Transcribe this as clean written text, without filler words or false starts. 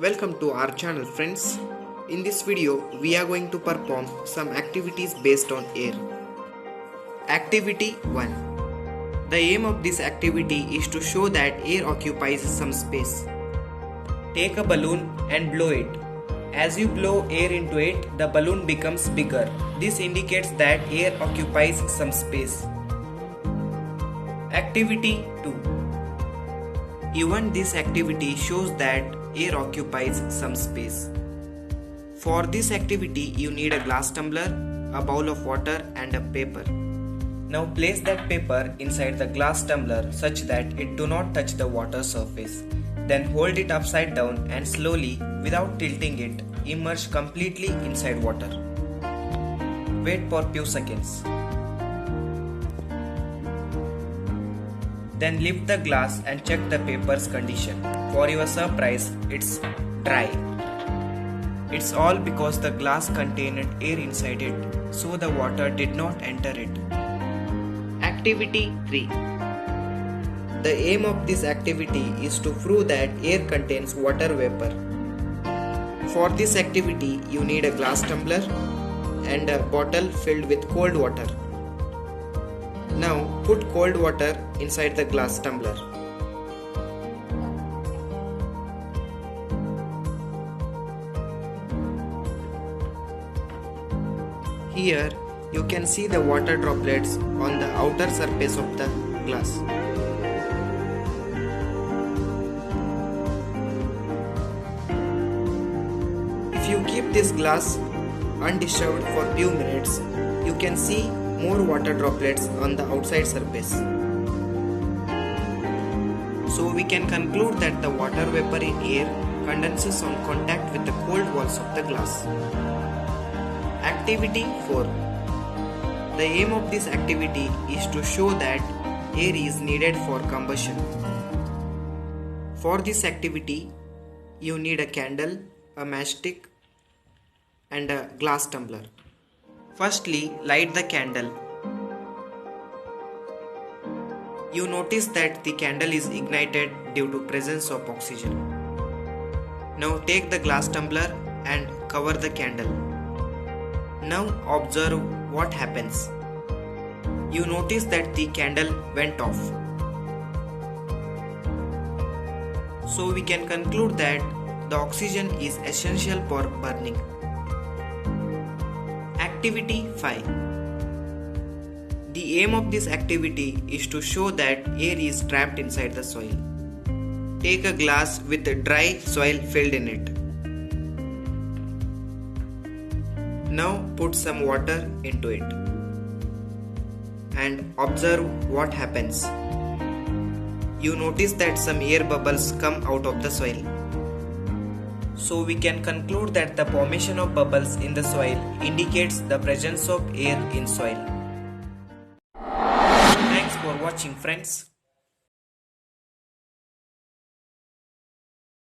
Welcome to our channel, friends. In this video we are going to perform some activities based on air. Activity 1. The aim of this activity is to show that air occupies some space. Take a balloon and blow it. As you blow air into it, the balloon becomes bigger. This indicates that air occupies some space. Activity 2. Even this activity shows that air occupies some space. For this activity, you need a glass tumbler, a bowl of water and a paper. Now place that paper inside the glass tumbler such that it do not touch the water surface. Then hold it upside down and slowly, without tilting it, immerse completely inside water. Wait for few seconds. Then lift the glass and check the paper's condition. For your surprise, it's dry. It's all because the glass contained air inside it, so the water did not enter it. Activity 3. The aim of this activity is to prove that air contains water vapor. For this activity, you need a glass tumbler and a bottle filled with cold water. Now put cold water inside the glass tumbler. Here you can see the water droplets on the outer surface of the glass. If you keep this glass undisturbed for few minutes, you can see more water droplets on the outside surface. So we can conclude that the water vapor in air condenses on contact with the cold walls of the glass. Activity 4. The aim of this activity is to show that air is needed for combustion. For this activity, you need a candle, a matchstick and a glass tumbler. Firstly, light the candle. You notice that the candle is ignited due to presence of oxygen. Now take the glass tumbler and cover the candle. Now observe what happens. You notice that the candle went off. So we can conclude that the oxygen is essential for burning. Activity 5. The aim of this activity is to show that air is trapped inside the soil. Take a glass with dry soil filled in it. Now put some water into it and observe what happens. You notice that some air bubbles come out of the soil. So we can conclude that the formation of bubbles in the soil indicates the presence of air in soil. Thanks for watching, friends.